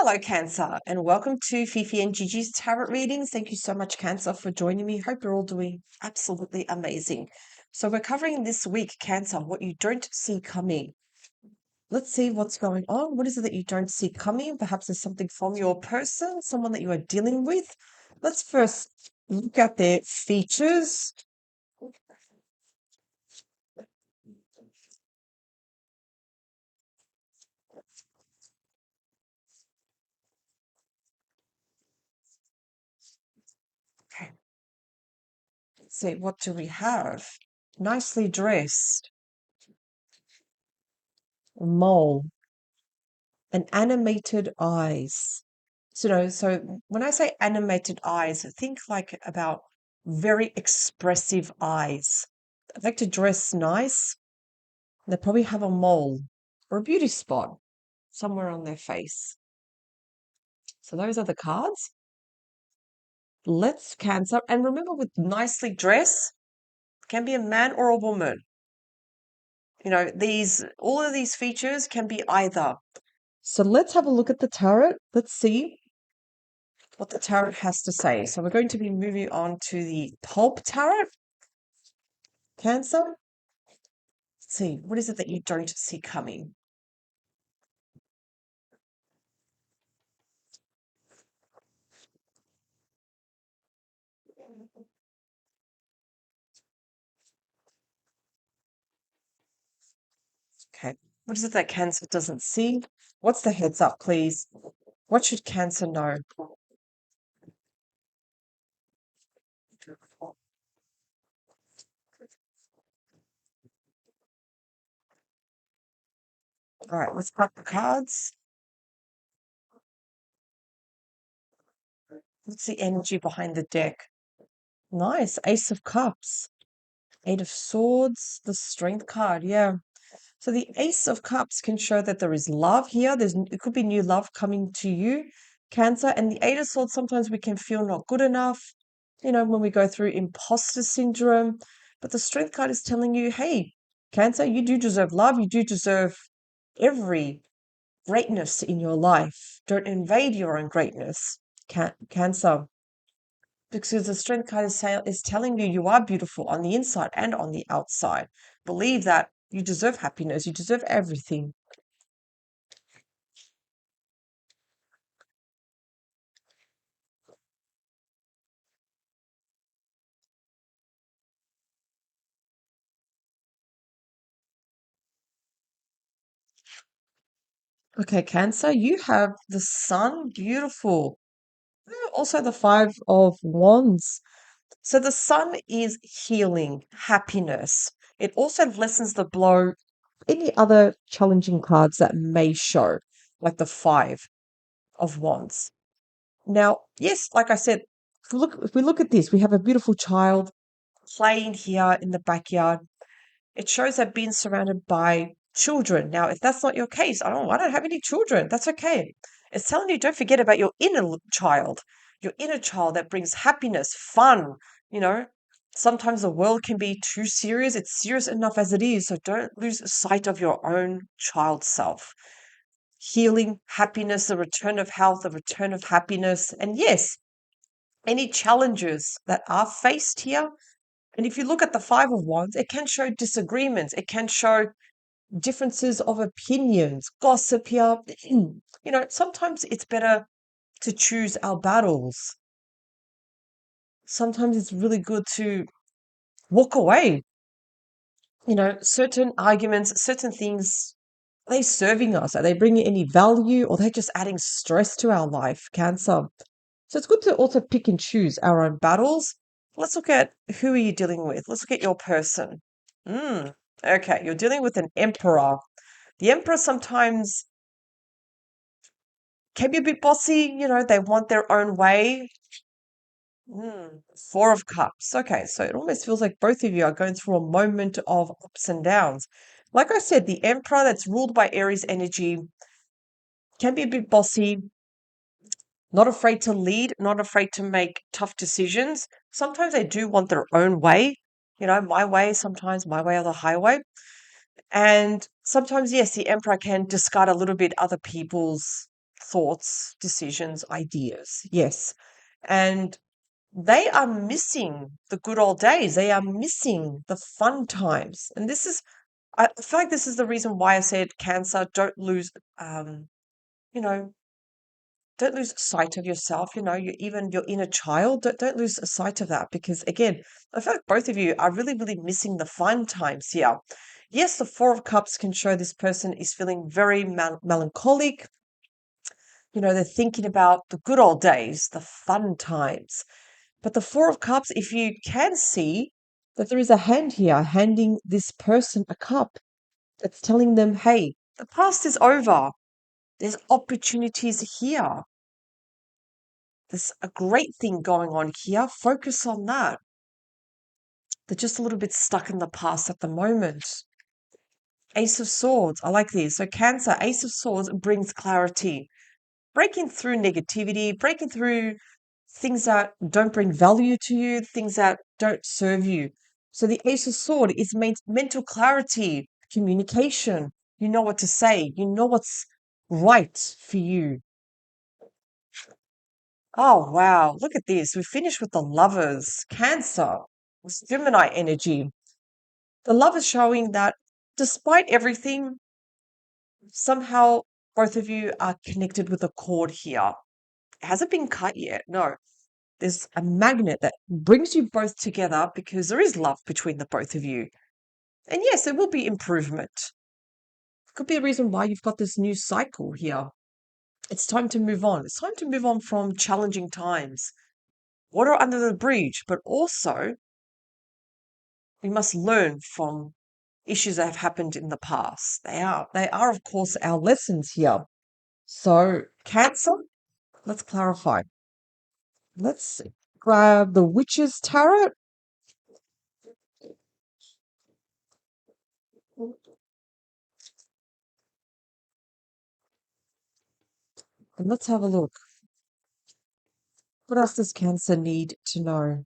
Hello, Cancer, and welcome to Fifi and Gigi's Tarot Readings. Thank you so much, Cancer, for joining me. Hope you're all doing absolutely amazing. So, we're covering this week, Cancer, what you don't see coming. Let's see what's going on. What is it that you don't see coming? Perhaps there's something from your person, someone that you are dealing with. Let's first look at their features. Okay, let's see, what do we have? Nicely dressed, mole, and animated eyes. So when I say animated eyes, think like about very expressive eyes. They like to dress nice. They probably have a mole or a beauty spot somewhere on their face. So those are the cards. Let's Cancer. And remember, with nicely dressed, can be a man or a woman. All of these features can be either. So let's have a look at the tarot. Let's see what the tarot has to say. So we're going to be moving on to the pulp tarot. Cancer. Let's see, what is it that you don't see coming? Okay. What is it that Cancer doesn't see? What's the heads up, please? What should Cancer know? All right, let's cut the cards. What's the energy behind the deck? Nice. Ace of Cups. Eight of Swords. The Strength card. Yeah. So the Ace of Cups can show that there is love here. It could be new love coming to you, Cancer. And the Eight of Swords, sometimes we can feel not good enough, when we go through imposter syndrome. But the Strength card is telling you, hey, Cancer, you do deserve love. You do deserve every greatness in your life. Don't invade your own greatness, Cancer. Because the Strength card is telling you you are beautiful on the inside and on the outside. Believe that you deserve happiness. You deserve everything. Okay, Cancer, you have the Sun. Beautiful. Also, the Five of Wands. So the Sun is healing, happiness. It also lessens the blow. Any other challenging cards that may show, like the Five of Wands. Now, yes, like I said, if we look at this, we have a beautiful child playing here in the backyard. It shows that being surrounded by children. Now, if that's not your case, I don't have any children. That's okay. It's telling you don't forget about your inner child that brings happiness, fun. You know, sometimes the world can be too serious. It's serious enough as it is. So don't lose sight of your own child self. Healing, happiness, the return of health, the return of happiness. And yes, any challenges that are faced here. And if you look at the Five of Wands, it can show disagreements. It can show differences of opinions, gossip here. Sometimes it's better to choose our battles. Sometimes it's really good to walk away. Certain arguments, certain things, are they serving us? Are they bringing any value, or are they just adding stress to our life, Cancer? So it's good to also pick and choose our own battles. Let's look at who are you dealing with. Let's look at your person. Okay, you're dealing with an emperor. The emperor sometimes can be a bit bossy, they want their own way. Four of Cups. Okay, so it almost feels like both of you are going through a moment of ups and downs. Like I said, the emperor that's ruled by Aries energy can be a bit bossy, not afraid to lead, not afraid to make tough decisions. Sometimes they do want their own way, my way, sometimes my way or the highway. And sometimes, yes, the emperor can discard a little bit other people's thoughts, decisions, ideas. Yes. And they are missing the good old days. They are missing the fun times. And I feel like this is the reason why I said Cancer, don't lose, you know, don't lose sight of yourself. Even your inner child, don't lose sight of that because, again, I feel like both of you are really, really missing the fun times here. Yes, the Four of Cups can show this person is feeling very melancholic. They're thinking about the good old days, the fun times. But the Four of Cups, if you can see that there is a hand here handing this person a cup that's telling them, hey, the past is over. There's opportunities here. There's a great thing going on here. Focus on that. They're just a little bit stuck in the past at the moment. Ace of Swords. I like these. So Cancer, Ace of Swords brings clarity. Breaking through negativity, breaking through things that don't bring value to you, things that don't serve you. So the Ace of Swords is mental clarity, communication. You know what to say. You know what's right for you. Oh, wow. Look at this. We finished with the Lovers. Cancer. It's Gemini energy. The Lovers showing that despite everything, somehow both of you are connected with a cord here. It hasn't been cut yet. No. There's a magnet that brings you both together because there is love between the both of you. And yes, there will be improvement. Could be a reason why you've got this new cycle here. It's time to move on. It's time to move on from challenging times. Water under the bridge, but also we must learn from issues that have happened in the past. They are, of course, our lessons here. So, Cancer, let's clarify. Let's grab the Witch's Tarot. And let's have a look. What else does Cancer need to know?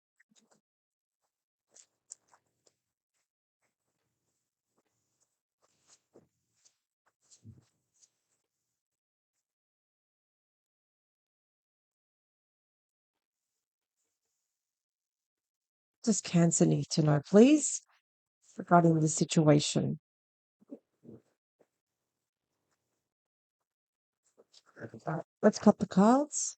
What does Cancer need to know, please, regarding the situation? Let's cut the cards.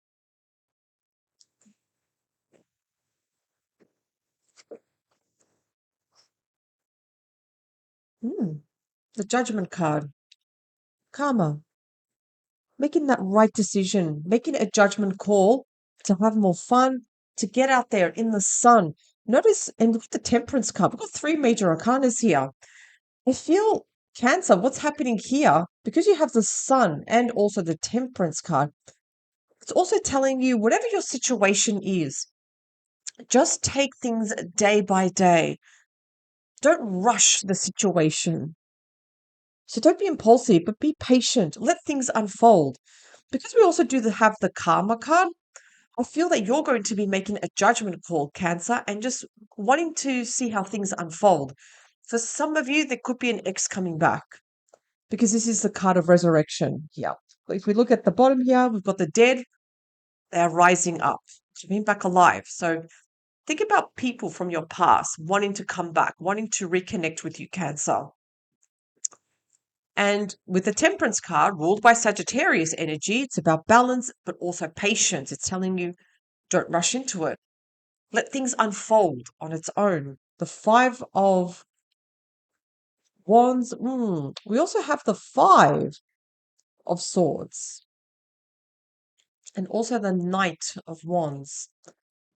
The Judgment card. Karma. Making that right decision, making a judgment call to have more fun, to get out there in the sun. Notice, and look at the Temperance card. We've got three major arcanas here. I feel Cancer, what's happening here, because you have the Sun and also the Temperance card, it's also telling you whatever your situation is, just take things day by day. Don't rush the situation. So don't be impulsive, but be patient. Let things unfold. Because we also have the Karma card, I feel that you're going to be making a judgment call, Cancer, and just wanting to see how things unfold. For some of you, there could be an ex coming back because this is the card of resurrection here. If we look at the bottom here, we've got the dead, they're rising up, coming back alive. So think about people from your past wanting to come back, wanting to reconnect with you, Cancer. And with the Temperance card, ruled by Sagittarius energy, it's about balance, but also patience. It's telling you don't rush into it. Let things unfold on its own. The Five of Wands. We also have the Five of Swords and also the Knight of Wands.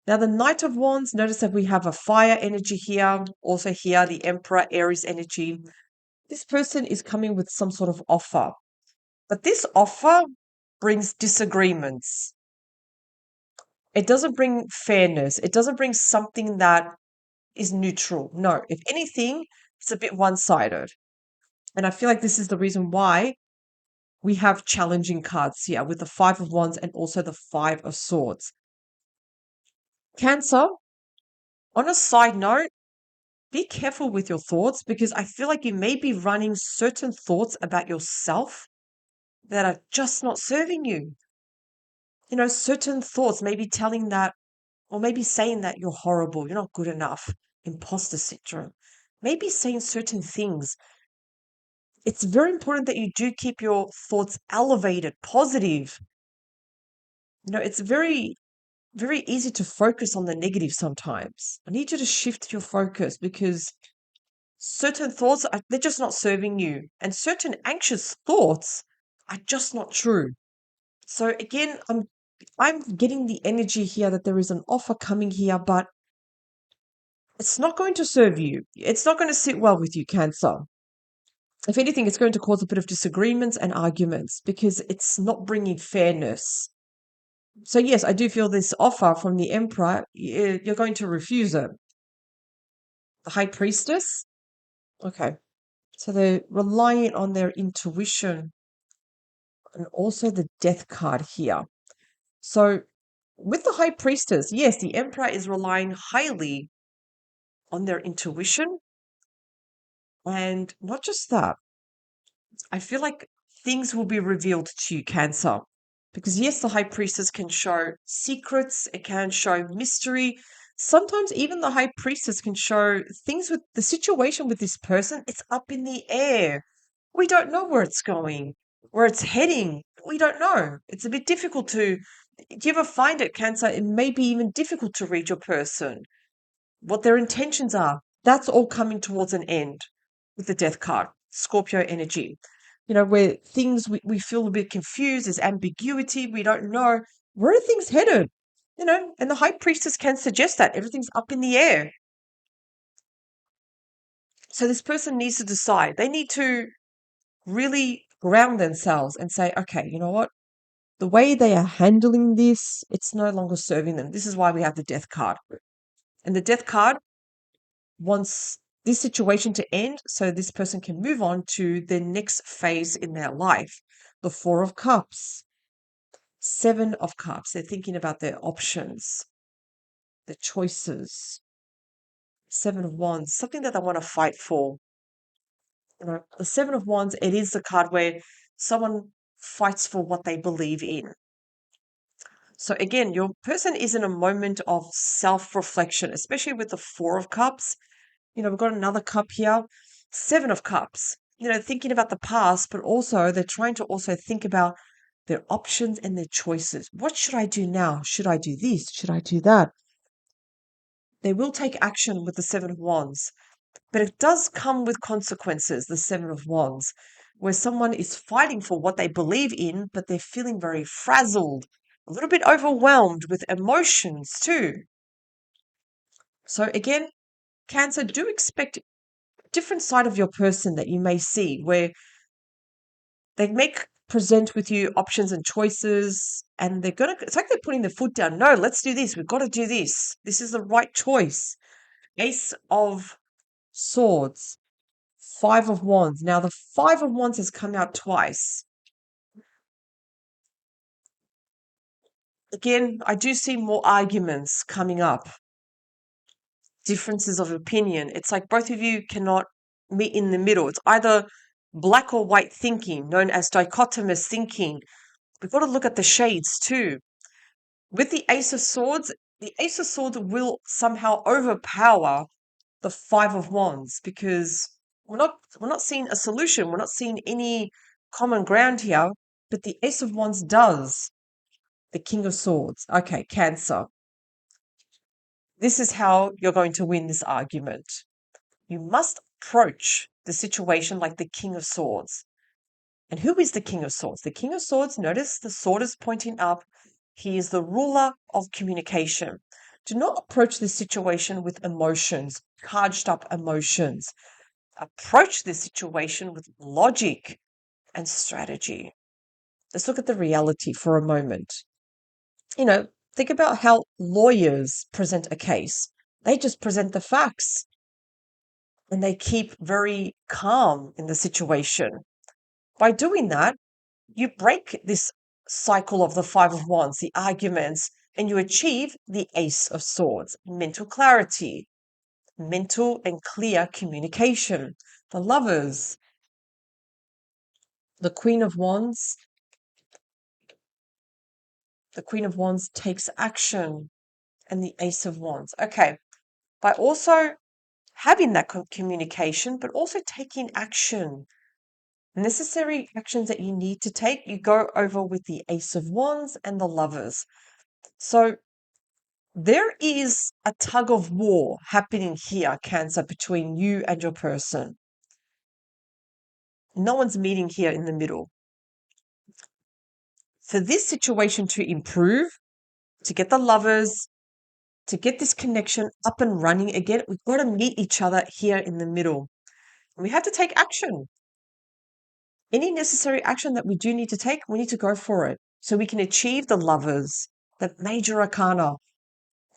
Now, the Knight of Wands, notice that we have a fire energy here. Also here, the Emperor, Aries energy. This person is coming with some sort of offer. But this offer brings disagreements. It doesn't bring fairness. It doesn't bring something that is neutral. No, if anything, it's a bit one-sided. And I feel like this is the reason why we have challenging cards here with the Five of Wands and also the Five of Swords. Cancer, on a side note, be careful with your thoughts because I feel like you may be running certain thoughts about yourself that are just not serving you. You know, certain thoughts maybe telling that, or maybe saying that you're horrible, you're not good enough, imposter syndrome, maybe saying certain things. It's very important that you do keep your thoughts elevated, positive. You know, it's very easy to focus on the negative sometimes. I need you to shift your focus because certain thoughts are they're just not serving you, and certain anxious thoughts are just not true. So again, I'm getting the energy here that there is an offer coming here, but it's not going to serve you. It's not going to sit well with you, Cancer. If anything, it's going to cause a bit of disagreements and arguments because it's not bringing fairness. So yes, I do feel this offer from the Emperor, you're going to refuse it. The High Priestess? Okay. So they're relying on their intuition and also the Death card here. So with the High Priestess, yes, the Emperor is relying highly on their intuition. And not just that, I feel like things will be revealed to you, Cancer. Because yes, the High Priestess can show secrets, it can show mystery. Sometimes even the High Priestess can show things with the situation with this person, it's up in the air. We don't know where it's going, where it's heading. We don't know. It's a bit difficult to. Do you ever find it, Cancer? It may be even difficult to read your person, what their intentions are. That's all coming towards an end with the Death card, Scorpio energy. You know, where things we feel a bit confused, there's ambiguity, we don't know. Where are things headed? You know, and the High Priestess can suggest that everything's up in the air. So this person needs to decide. They need to really ground themselves and say, okay, you know what? The way they are handling this, it's no longer serving them. This is why we have the Death card. And the Death card wants this situation to end so this person can move on to their next phase in their life. The Four of Cups, Seven of Cups. They're thinking about their options, their choices. Seven of Wands, something that they want to fight for. You know, the Seven of Wands, it is the card where someone fights for what they believe in. So again, your person is in a moment of self-reflection, especially with the Four of Cups. You know, we've got another cup here, Seven of Cups. You know, thinking about the past, but also they're trying to also think about their options and their choices. What should I do now? Should I do this? Should I do that? They will take action with the Seven of Wands, but it does come with consequences, the Seven of Wands, where someone is fighting for what they believe in, but they're feeling very frazzled, a little bit overwhelmed with emotions too. So again, Cancer, do expect different side of your person that you may see where they make present with you options and choices and they're gonna it's like they're putting their foot down. No, let's do this. We've got to do this. This is the right choice. Ace of Swords, Five of Wands. Now the Five of Wands has come out twice. Again, I do see more arguments coming up, differences of opinion. It's like both of you cannot meet in the middle. It's either black or white thinking, known as dichotomous thinking. We've got to look at the shades too. With the Ace of Swords will somehow overpower the Five of Wands because we're not seeing a solution. We're not seeing any common ground here, but the Ace of Wands does. The King of Swords. Okay, Cancer. This is how you're going to win this argument. You must approach the situation like the King of Swords. And who is the King of Swords? The King of Swords, notice the sword is pointing up. He is the ruler of communication. Do not approach this situation with emotions, charged up emotions. Approach this situation with logic and strategy. Let's look at the reality for a moment. You know, think about how lawyers present a case. They just present the facts and they keep very calm in the situation. By doing that, you break this cycle of the Five of Wands, the arguments, and you achieve the Ace of Swords, mental clarity, mental and clear communication. The Lovers, the Queen of Wands, The Queen of Wands takes action, and the Ace of Wands. Okay, by also having that communication, but also taking action, necessary actions that you need to take, you go over with the Ace of Wands and the Lovers. So there is a tug of war happening here, Cancer, between you and your person. No one's meeting here in the middle. For this situation to improve, to get the Lovers, to get this connection up and running again, we've got to meet each other here in the middle. We have to take action. Any necessary action that we do need to take, we need to go for it so we can achieve the Lovers, the major arcana.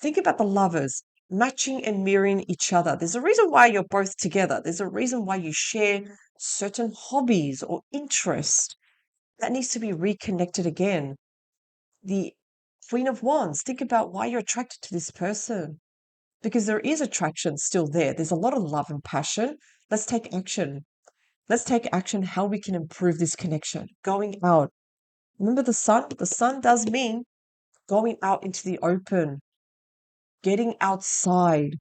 Think about the Lovers matching and mirroring each other. There's a reason why you're both together. There's a reason why you share certain hobbies or interests. That needs to be reconnected again. The Queen of Wands, think about why you're attracted to this person. Because there is attraction still there. There's a lot of love and passion. Let's take action. Let's take action how we can improve this connection. Going out. Remember the sun? The sun does mean going out into the open, getting outside,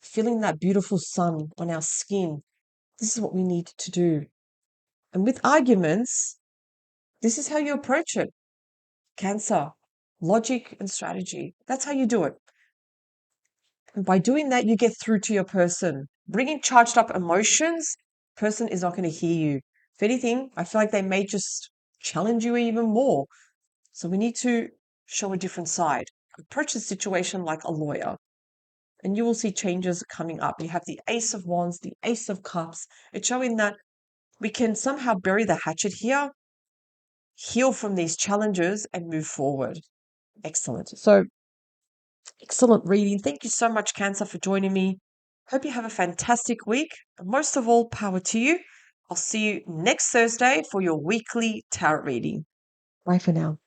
feeling that beautiful sun on our skin. This is what we need to do. And with arguments, this is how you approach it. Cancer, logic and strategy. That's how you do it. And by doing that, you get through to your person. Bringing charged up emotions, person is not going to hear you. If anything, I feel like they may just challenge you even more. So we need to show a different side. Approach the situation like a lawyer. And you will see changes coming up. You have the Ace of Wands, the Ace of Cups. It's showing that we can somehow bury the hatchet here, heal from these challenges, and move forward. Excellent. So, excellent reading. Thank you so much, Cancer, for joining me. Hope you have a fantastic week. And most of all, power to you. I'll see you next Thursday for your weekly tarot reading. Bye for now.